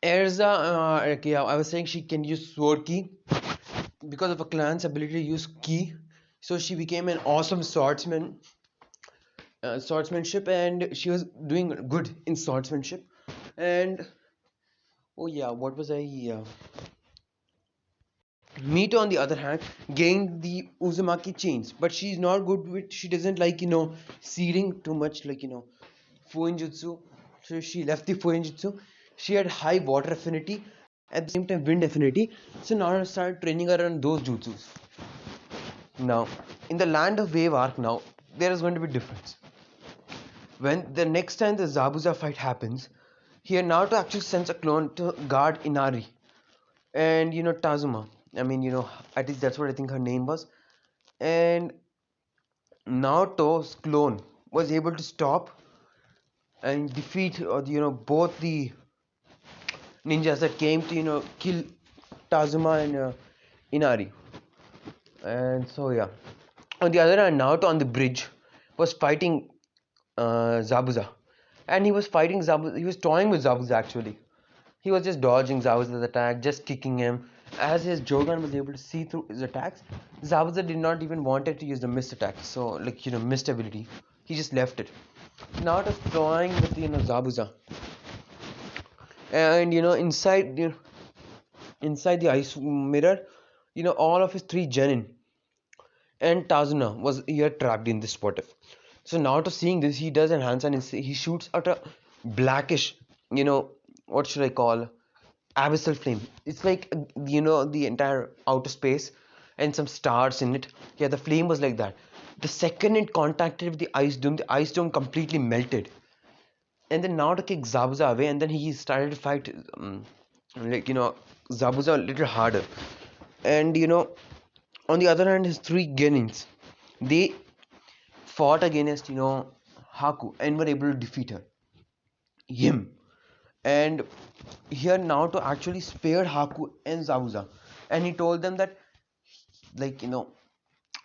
Erza, okay, I was saying she can use sword key because of a clan's ability to use key. So she became an awesome swordsmanship, and she was doing good in swordsmanship. And oh yeah, what was I? Mito, on the other hand, gained the Uzumaki chains, but she's not good with. She doesn't like seeding too much, like Fuinjutsu. So she left the Fuinjutsu. She had high water affinity, at the same time wind affinity. So now I started training her on those jutsus. Now, in the land of wave arc, now there is going to be difference. When the next time the Zabuza fight happens, here Naruto actually sends a clone to guard Inari and Tazuma. I mean, at least that's what I think her name was. And Naruto's clone was able to stop and defeat both the ninjas that came to kill Tazuma and Inari. And so yeah, on the other hand, Naruto on the bridge was fighting Zabuza, and he was fighting Zabuza. He was toying with Zabuza actually. He was just dodging Zabuza's attack, just kicking him. As his Jogan was able to see through his attacks, Zabuza did not even wanted to use the missed attack. So like missed ability, he just left it. Naruto toying with Zabuza, and inside the ice mirror, all of his three genin and Tazuna was here trapped in this what if. So now to seeing this, he does enhance and he shoots at a blackish, what should I call, abyssal flame. It's like the entire outer space and some stars in it. Yeah, the flame was like that. The second it contacted with the ice dome completely melted. And then now to kick Zabuza away, and then he started to fight, like Zabuza a little harder. And on the other hand, his three genins, they fought against Haku and were able to defeat him. And here now to actually spare Haku and Zabuza, and he told them that like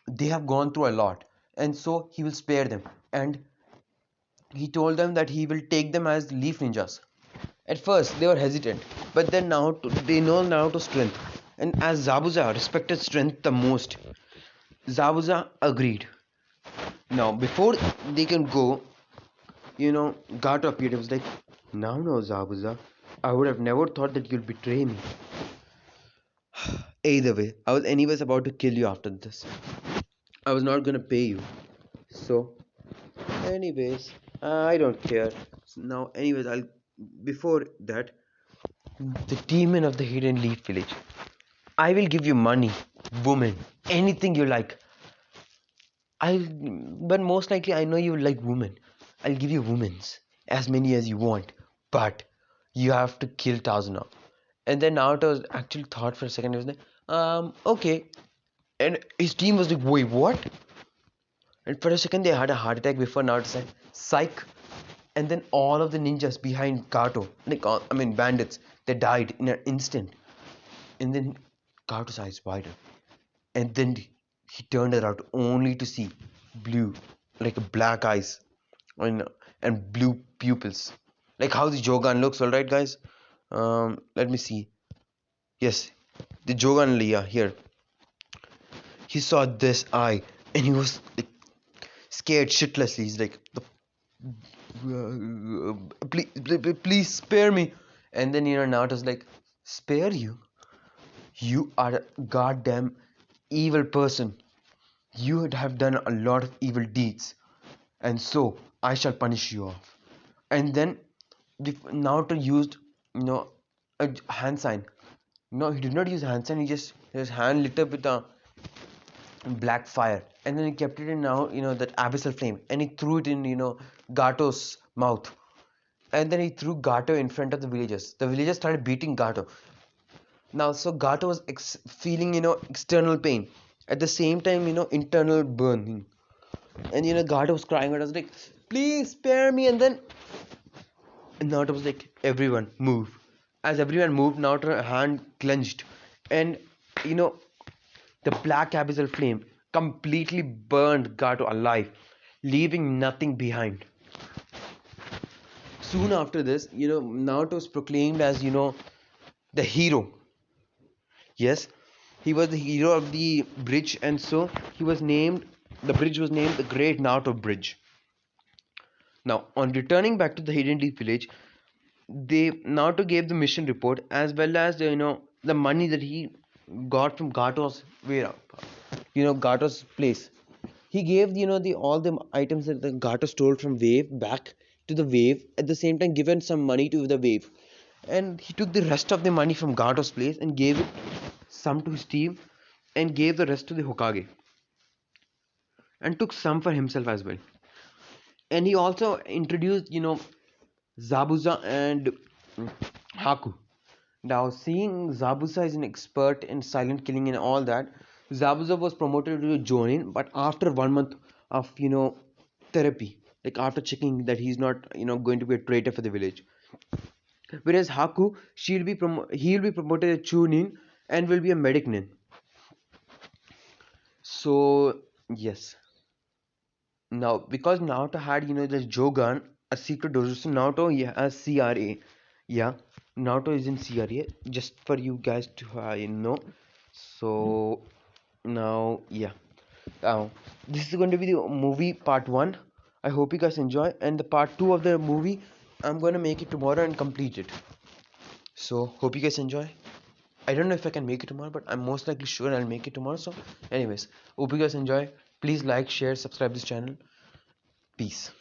they have gone through a lot, and so he will spare them. And he told them that he will take them as leaf ninjas. At first they were hesitant, but then now they know now to strength. And as Zabuza respected strength the most, Zabuza agreed. Now before they can go, Gato appeared. It was like, now no, Zabuza, I would have never thought that you'd betray me. Either way, I was anyways about to kill you after this. I was not gonna pay you. So, anyways, I don't care. Now, anyways, I'll. Before that, the demon of the hidden leaf village. I will give you money, woman, anything you like. But most likely, I know you like women. I'll give you women's, as many as you want. But you have to kill Tazuna. And then Naruto actually thought for a second. He was like, okay. And his team was like, wait, what? And for a second, they had a heart attack before Naruto said, psych. And then all of the ninjas behind Kato, like, bandits, they died in an instant. And then Kato's eyes widened. And then he turned around only to see blue, like black eyes and blue pupils, like how the Jogan looks. All right, guys. Let me see. Yes, the Jogan Leah here. He saw this eye and he was like scared shitlessly. He's like, please spare me. And then Naruto's like, spare you? You are a goddamn evil person. You have done a lot of evil deeds, and so I shall punish you off. And then Naruto used, a hand sign. No, he did not use hand sign. He just his hand lit up with a black fire, and then he kept it in now that abyssal flame, and he threw it in Gato's mouth, and then he threw Gato in front of the villagers. The villagers started beating Gato. Now, so Gato was feeling external pain, at the same time internal burning, and Gato was crying out. I was like, please spare me. And then Naruto was like, everyone move. As everyone moved, Naruto's hand clenched, and you know the black abyssal flame completely burned Gato alive, leaving nothing behind. Soon after this, Naruto was proclaimed as the hero. Yes, he was the hero of the bridge, and so he was named. The bridge was named the Great Naruto Bridge. Now, on returning back to the Hidden Deep Village, they Naruto gave the mission report as well as the money that he got from Gato's Gato's place. He gave the all the items that the Gato stole from Wave back to the Wave, at the same time given some money to the Wave, and he took the rest of the money from Gato's place and gave it some to his team and gave the rest to the Hokage, and took some for himself as well. And he also introduced Zabuza and Haku. Now, seeing Zabuza is an expert in silent killing and all that, Zabuza was promoted to Jonin, but after 1 month of therapy, like after checking that he's not going to be a traitor for the village. Whereas Haku, he'll be promoted to Chunin and will be a medic nin. So yes. Now, because Naruto had the Jogan, a secret dojutsu, Naruto has CRA. Yeah, Naruto is in CRA. Just for you guys to know. So now, yeah. This is going to be the movie part 1. I hope you guys enjoy. And the part 2 of the movie, I'm going to make it tomorrow and complete it. So hope you guys enjoy. I don't know if I can make it tomorrow, but I'm most likely sure I'll make it tomorrow. So anyways, hope you guys enjoy. Please like, share, subscribe this channel. Peace.